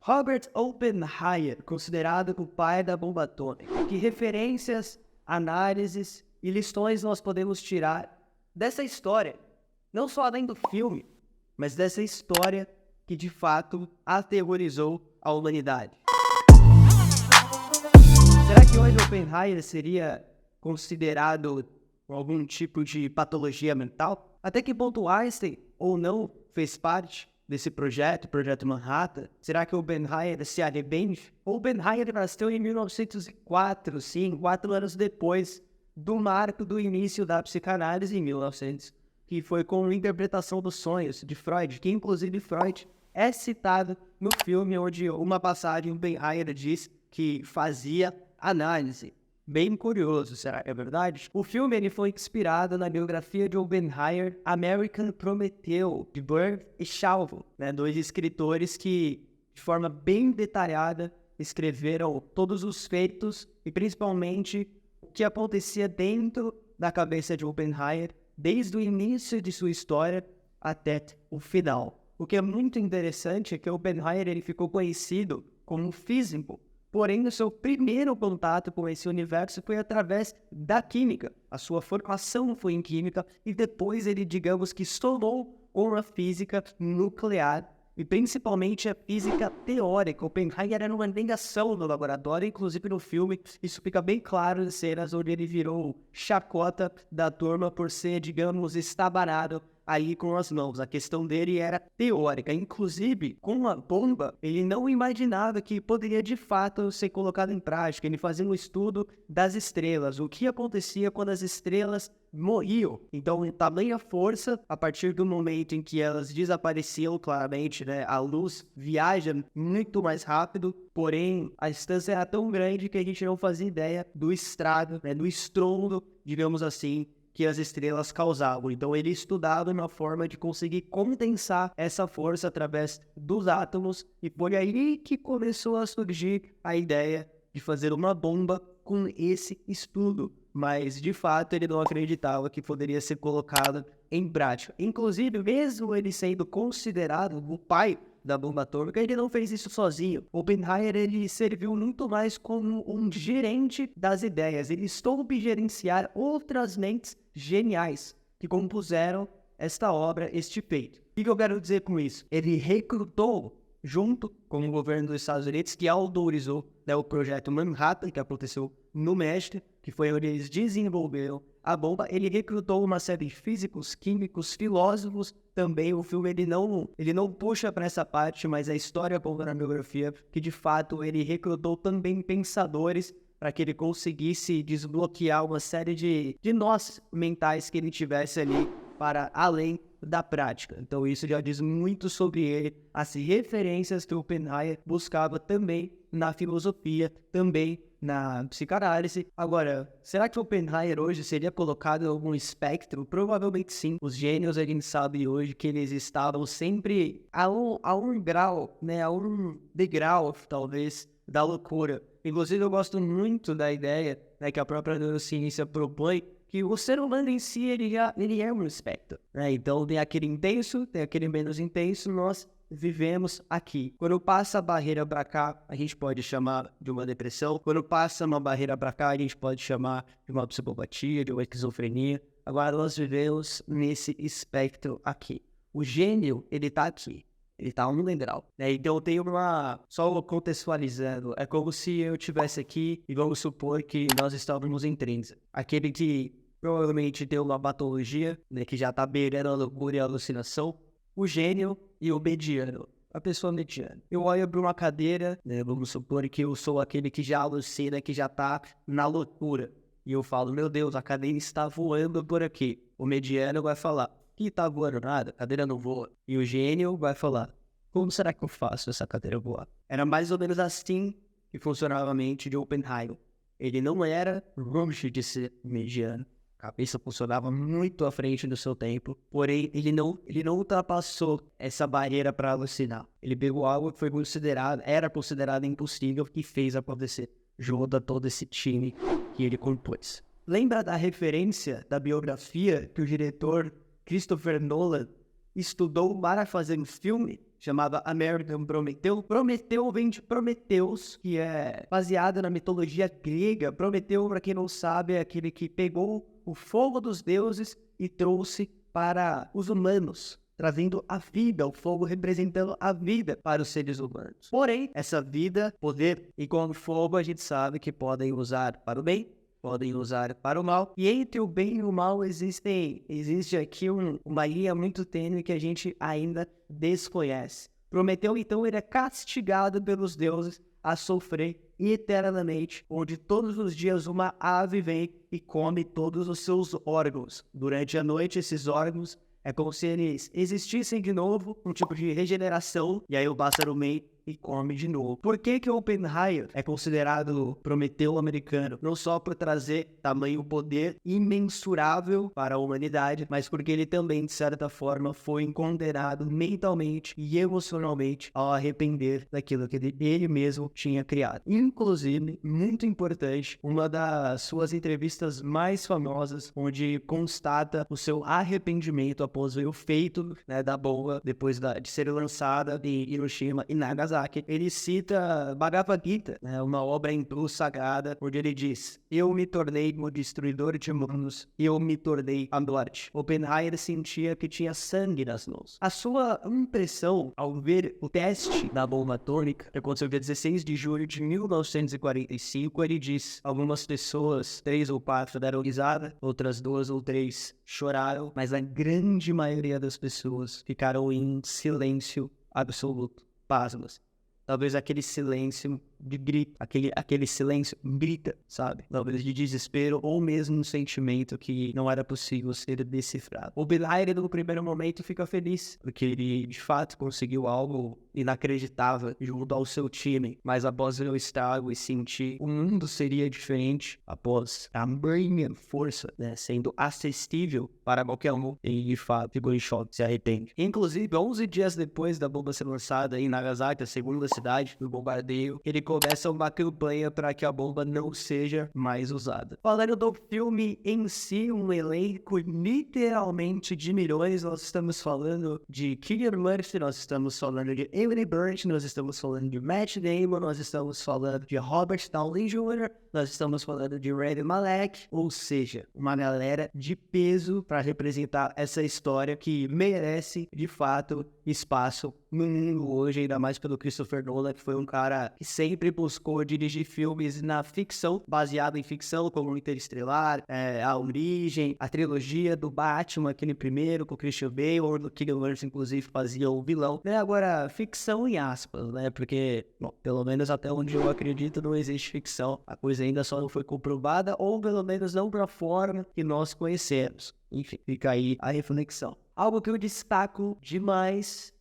Robert Oppenheimer, considerado o pai da bomba atômica. Que referências, análises e lições nós podemos tirar dessa história? Não só além do filme, mas dessa história que de fato aterrorizou a humanidade. Será que hoje Oppenheimer seria considerado algum tipo de patologia mental? Até que ponto Einstein ou não fez parte desse projeto Manhattan? Será que Oppenheimer se arrepende? Oppenheimer nasceu em 1904, sim, 4 anos depois do marco do início da psicanálise em 1900, que foi com a interpretação dos sonhos de Freud, que inclusive Freud é citado no filme, onde uma passagem Oppenheimer diz que fazia análise. Bem curioso, será que é verdade? O filme ele foi inspirado na biografia de Oppenheimer, American Prometeu, de Burr e Shalvo, dois escritores que, de forma bem detalhada, escreveram todos os feitos e principalmente o que acontecia dentro da cabeça de Oppenheimer, desde o início de sua história até o final. O que é muito interessante é que Oppenheimer ele ficou conhecido como físico. Porém, o seu primeiro contato com esse universo foi através da química. A sua formação foi em química e depois ele, digamos que, somou com a física nuclear e principalmente a física teórica. Oppenheimer era uma negação no laboratório, inclusive no filme isso fica bem claro em cenas onde ele virou chacota da turma por ser, digamos, estabanado aí com as mãos. A questão dele era teórica. Inclusive, com a bomba, ele não imaginava que poderia de fato ser colocado em prática. Ele fazia um estudo das estrelas, o que acontecia quando as estrelas morriam. Então, tamanha força, a partir do momento em que elas desapareciam, claramente, a luz viaja muito mais rápido, porém, a distância era tão grande que a gente não fazia ideia do estrago, do estrondo, digamos assim, que as estrelas causavam. Então ele estudava uma forma de conseguir condensar essa força através dos átomos e foi aí que começou a surgir a ideia de fazer uma bomba com esse estudo. Mas, de fato, ele não acreditava que poderia ser colocado em prática. Inclusive, mesmo ele sendo considerado o pai da bomba atômica, ele não fez isso sozinho. Oppenheimer ele serviu muito mais como um gerente das ideias. Ele soube gerenciar outras mentes geniais que compuseram esta obra, este feito. O que eu quero dizer com isso? Ele recrutou, junto com o governo dos Estados Unidos, que autorizou o projeto Manhattan, que aconteceu no México, que foi onde eles desenvolveram a bomba. Ele recrutou uma série de físicos, químicos, filósofos. Também o filme ele não puxa para essa parte, mas a história conta na biografia que de fato ele recrutou também pensadores para que ele conseguisse desbloquear uma série de nós mentais que ele tivesse ali para além da prática. Então isso já diz muito sobre ele, as referências que o Oppenheimer buscava também na filosofia, também na psicanálise. Agora, será que o Oppenheimer hoje seria colocado em algum espectro? Provavelmente sim. Os gênios, a gente sabe hoje que eles estavam sempre a um grau, a um degrau, talvez, da loucura. Inclusive, eu gosto muito da ideia que a própria neurociência propõe, que o ser humano em si, ele é um espectro. Então, tem aquele intenso, tem aquele menos intenso, nós vivemos aqui. Quando passa a barreira para cá, a gente pode chamar de uma depressão. Quando passa uma barreira para cá, a gente pode chamar de uma psicopatia, de uma esquizofrenia. Agora, nós vivemos nesse espectro aqui. O gênio, ele tá aqui. Ele tá a um degrau. Então, eu tenho só contextualizando, é como se eu estivesse aqui e vamos supor que nós estávamos em transe. Aquele que provavelmente tem uma patologia, que já tá beirando a loucura e a alucinação. O gênio e o mediano, a pessoa mediana. Eu olho para uma cadeira, vamos supor que eu sou aquele que já alucina, que já tá na loucura. E eu falo, meu Deus, a cadeira está voando por aqui. O mediano vai falar, que tá voando nada, a cadeira não voa. E o gênio vai falar, como será que eu faço essa cadeira voar? Era mais ou menos assim que funcionava a mente de Oppenheimer. Ele não era longe de ser mediano. A cabeça funcionava muito à frente do seu tempo, porém ele não ultrapassou essa barreira para alucinar. Ele pegou algo que era considerado impossível e fez acontecer, junto a todo esse time que ele compôs. Lembra da referência da biografia que o diretor Christopher Nolan estudou para fazer um filme chamava American Prometeu. Prometeu vem de Prometeus, que é baseado na mitologia grega. Prometeu, para quem não sabe, é aquele que pegou o fogo dos deuses e trouxe para os humanos, trazendo a vida, o fogo representando a vida para os seres humanos. Porém, essa vida, poder e com o fogo a gente sabe que podem usar para o bem, podem usar para o mal. E entre o bem e o mal existe aqui uma linha muito tênue que a gente ainda desconhece. Prometeu, então, ele é castigado pelos deuses a sofrer eternamente, onde todos os dias uma ave vem e come todos os seus órgãos. Durante a noite, esses órgãos é como se eles existissem de novo, um tipo de regeneração, e aí o pássaro vem e come de novo. Por que que Oppenheimer é considerado Prometeu americano? Não só por trazer tamanho poder imensurável para a humanidade, mas porque ele também, de certa forma, foi condenado mentalmente e emocionalmente ao arrepender daquilo que ele mesmo tinha criado. Inclusive, muito importante, uma das suas entrevistas mais famosas, onde constata o seu arrependimento após ver o feito, né, da bomba, depois de ser lançada em Hiroshima e Nagasaki. Ele cita Bhagavad Gita, né, uma obra hindu sagrada, onde ele diz: eu me tornei o destruidor de mundos, eu me tornei a morte. Oppenheimer sentia que tinha sangue nas mãos. A sua impressão ao ver o teste da bomba atômica, que aconteceu dia 16 de julho de 1945, ele diz: algumas pessoas, 3 ou 4, deram risada, outras 2 ou 3 choraram, mas a grande maioria das pessoas ficaram em silêncio absoluto. Pasmas. Talvez aquele silêncio de grito, aquele silêncio grita, sabe? Talvez de desespero ou mesmo um sentimento que não era possível ser decifrado. O Oppenheimer, no primeiro momento, fica feliz, porque ele, de fato, conseguiu algo inacreditável junto ao seu time. Mas após ver o estrago e sentir o mundo seria diferente, após a tamanha força, né, sendo acessível para qualquer um, ele, de fato, ficou em choque, se arrepende. Inclusive, 11 dias depois da bomba ser lançada em Nagasaki, a segunda cidade do bombardeio, ele começa uma campanha para que a bomba não seja mais usada. Falando do filme em si, um elenco literalmente de milhões, nós estamos falando de Cillian Murphy, nós estamos falando de Emily Blunt, nós estamos falando de Matt Damon, nós estamos falando de Robert Downey Jr., nós estamos falando de Rami Malek, ou seja, uma galera de peso para representar essa história que merece, de fato, espaço no mundo hoje, ainda mais pelo Christopher Nolan, que foi um cara que sempre buscou dirigir filmes na ficção, baseado em ficção, como Interestelar, A Origem, a trilogia do Batman, aquele primeiro, com o Christian Bale, onde o Cillian Murphy, inclusive, fazia o vilão. Agora, ficção em aspas, né? Porque, bom, pelo menos até onde eu acredito, não existe ficção. A coisa ainda só não foi comprovada, ou pelo menos não da forma que nós conhecemos. Enfim, fica aí a reflexão. Algo que eu destaco demais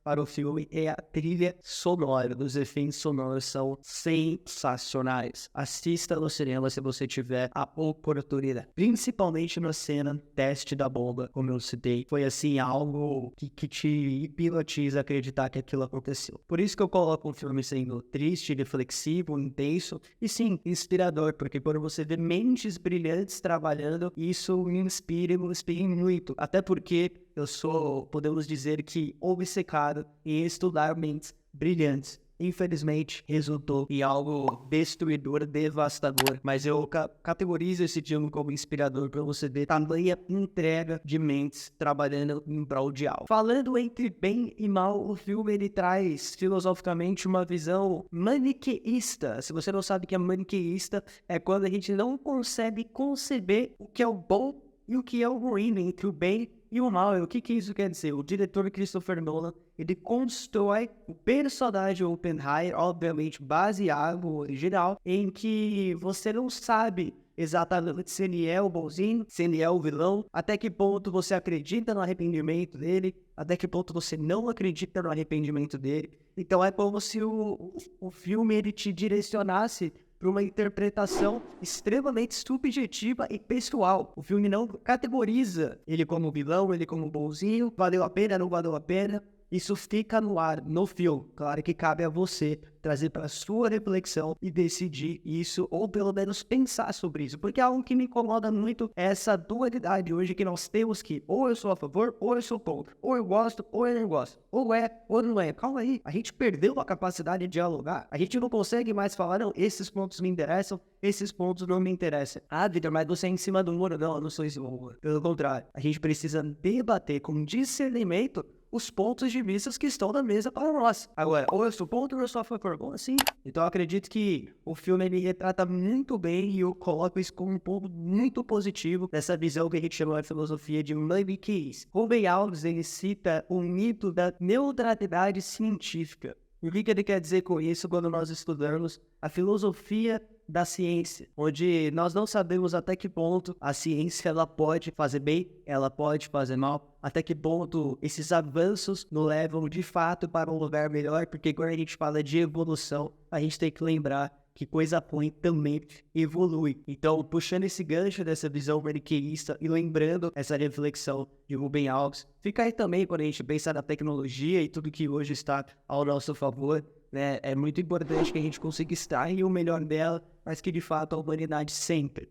para o filme é a trilha sonora. Os efeitos sonoros são sensacionais. Assista no cinema se você tiver a oportunidade. Principalmente na cena teste da bomba, como eu citei. Foi assim algo que te hipnotiza a acreditar que aquilo aconteceu. Por isso que eu coloco um filme sendo triste, reflexivo, intenso e sim, inspirador. Porque quando você vê mentes brilhantes trabalhando, isso me inspira muito. Até porque eu sou, podemos dizer que, obcecado em estudar mentes brilhantes. Infelizmente, resultou em algo destruidor, devastador. Mas eu categorizo esse filme como inspirador para você ver tamanha entrega de mentes trabalhando em prol de algo. Falando entre bem e mal, o filme ele traz filosoficamente uma visão maniqueísta. Se você não sabe o que é maniqueísta, é quando a gente não consegue conceber o que é o bom e o que é o ruim, entre o bem e o mal. E o que isso quer dizer? O diretor Christopher Nolan, ele constrói o personagem Oppenheimer, obviamente baseado no original, em que você não sabe exatamente se ele é o bonzinho, se ele é o vilão, até que ponto você acredita no arrependimento dele, até que ponto você não acredita no arrependimento dele. Então é como se o filme ele te direcionasse para uma interpretação extremamente subjetiva e pessoal. O filme não categoriza ele como vilão, ele como bonzinho, valeu a pena, não valeu a pena. isso fica no ar, no filme. Claro que cabe a você trazer para sua reflexão e decidir isso, ou pelo menos pensar sobre isso. Porque algo que me incomoda muito é essa dualidade hoje que nós temos que ou eu sou a favor, ou eu sou contra. Ou eu gosto, ou eu não gosto. Ou é, ou não é. Calma aí, a gente perdeu a capacidade de dialogar. A gente não consegue mais falar, não, esses pontos me interessam, esses pontos não me interessam. Ah, Vitor, mas você é em cima do muro. Não, eu não sou em cima do muro. Pelo contrário, a gente precisa debater com discernimento os pontos de vista que estão na mesa para nós. Agora, ou eu sou contra ou eu sou a favor. Bom, assim. Então eu acredito que o filme ele retrata muito bem e eu coloco isso como um ponto muito positivo dessa visão que a gente chama de filosofia de maniqueísmo. Rubem Alves ele cita o mito da neutralidade científica. O que ele quer dizer com isso quando nós estudamos a filosofia da ciência, onde nós não sabemos até que ponto a ciência ela pode fazer bem, ela pode fazer mal, até que ponto esses avanços nos levam de fato para um lugar melhor, porque quando a gente fala de evolução, a gente tem que lembrar que coisa ruim também evolui. Então, puxando esse gancho dessa visão maniqueísta e lembrando essa reflexão de Rubem Alves, fica aí também quando a gente pensa na tecnologia e tudo que hoje está ao nosso favor, né? É muito importante que a gente consiga extrair o melhor dela, mas que de fato a humanidade sempre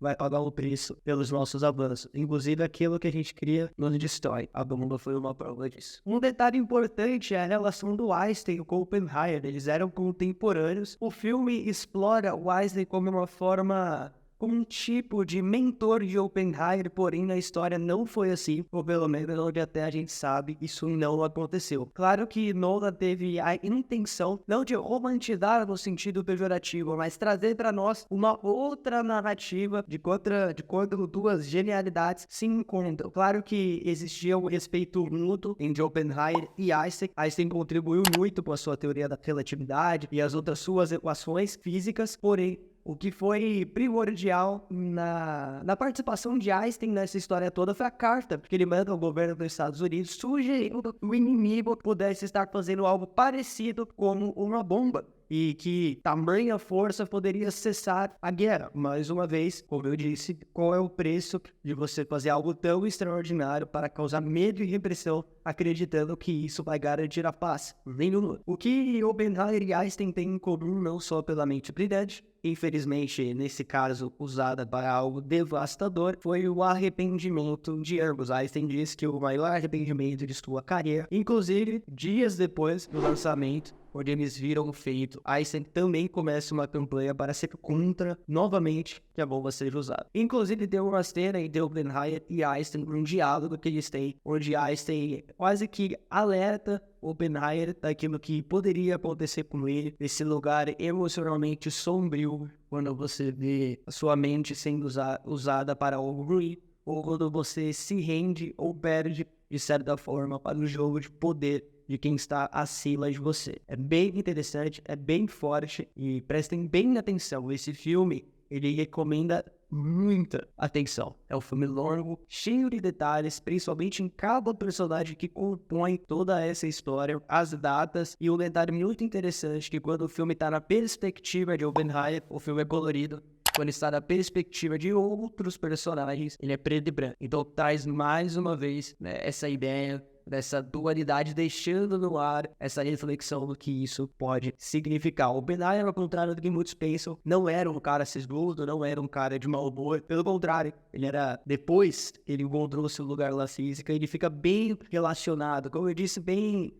vai pagar o preço pelos nossos avanços. Inclusive aquilo que a gente cria nos destrói. A bomba foi uma prova disso. Um detalhe importante é a relação do Einstein com Oppenheimer. Eles eram contemporâneos. O filme explora o Einstein como uma forma... como um tipo de mentor de Oppenheimer, porém na história não foi assim, ou pelo menos onde até a gente sabe, isso não aconteceu. Claro que Nolan teve a intenção, não de romantizar no sentido pejorativo, mas trazer para nós uma outra narrativa de quando duas genialidades se encontram. Claro que existia um respeito mútuo entre Oppenheimer e Einstein. Einstein contribuiu muito com a sua teoria da relatividade e as outras suas equações físicas, porém, o que foi primordial na participação de Einstein nessa história toda foi a carta que ele manda ao governo dos Estados Unidos sugerindo que o inimigo pudesse estar fazendo algo parecido como uma bomba. E que tamanha força poderia cessar a guerra. Mais uma vez, como eu disse, qual é o preço de você fazer algo tão extraordinário para causar medo e repressão, acreditando que isso vai garantir a paz? Nenhum. O que Oppenheimer e Einstein têm em comum, não só pela mente brilhante, infelizmente, nesse caso, usada para algo devastador, foi o arrependimento de ambos. Einstein diz que o maior arrependimento de sua carreira, inclusive, dias depois do lançamento, onde eles viram o feito, Einstein também começa uma campanha para ser contra, novamente, que a bomba seja usada. Inclusive, deu uma cena entre Oppenheimer e Einstein, um diálogo que eles têm, onde Einstein quase que alerta Oppenheimer daquilo que poderia acontecer com ele, nesse lugar emocionalmente sombrio, quando você vê a sua mente sendo usada para algo ruim, ou quando você se rende ou perde, de certa forma, para o jogo de poder de quem está acima de você. É bem interessante, é bem forte e prestem bem atenção. Esse filme, ele recomenda muita atenção. É um filme longo, cheio de detalhes, principalmente em cada personagem que compõe toda essa história, as datas, e um detalhe muito interessante que quando o filme está na perspectiva de Oppenheimer, o filme é colorido. Quando está na perspectiva de outros personagens, ele é preto e branco. Então traz mais uma vez, né, essa ideia dessa dualidade, deixando no ar essa reflexão do que isso pode significar. O Oppenheimer, ao contrário do que muitos pensam, não era um cara sisudo, não era um cara de mau humor. Pelo contrário, ele era, depois que ele encontrou seu lugar na física, ele fica bem relacionado, como eu disse, bem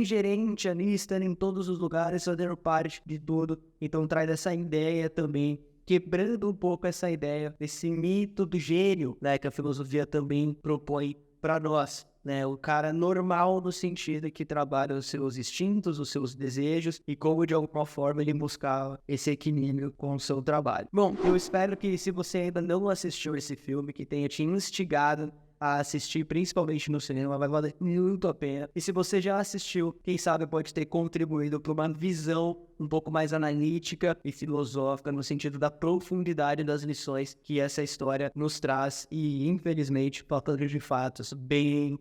gerente ali, estando em todos os lugares, fazendo parte de tudo. Então traz essa ideia também, quebrando um pouco essa ideia desse mito do gênio, né, que a filosofia também propõe para nós, né, o cara normal no sentido que trabalha os seus instintos, os seus desejos e como de alguma forma ele buscava esse equilíbrio com o seu trabalho. Bom, eu espero que se você ainda não assistiu esse filme, que tenha te instigado a assistir, principalmente no cinema, vai valer muito a pena. E se você já assistiu, quem sabe pode ter contribuído para uma visão um pouco mais analítica e filosófica, no sentido da profundidade das lições que essa história nos traz e, infelizmente, faltando de fatos bem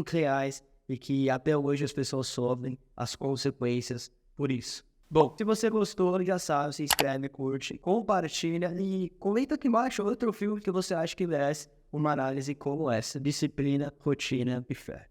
reais e que até hoje as pessoas sofrem as consequências por isso. Bom, se você gostou, já sabe, se inscreve, curte, compartilha e comenta aqui embaixo outro filme que você acha que merece uma análise como essa: Disciplina, Rotina e Fé.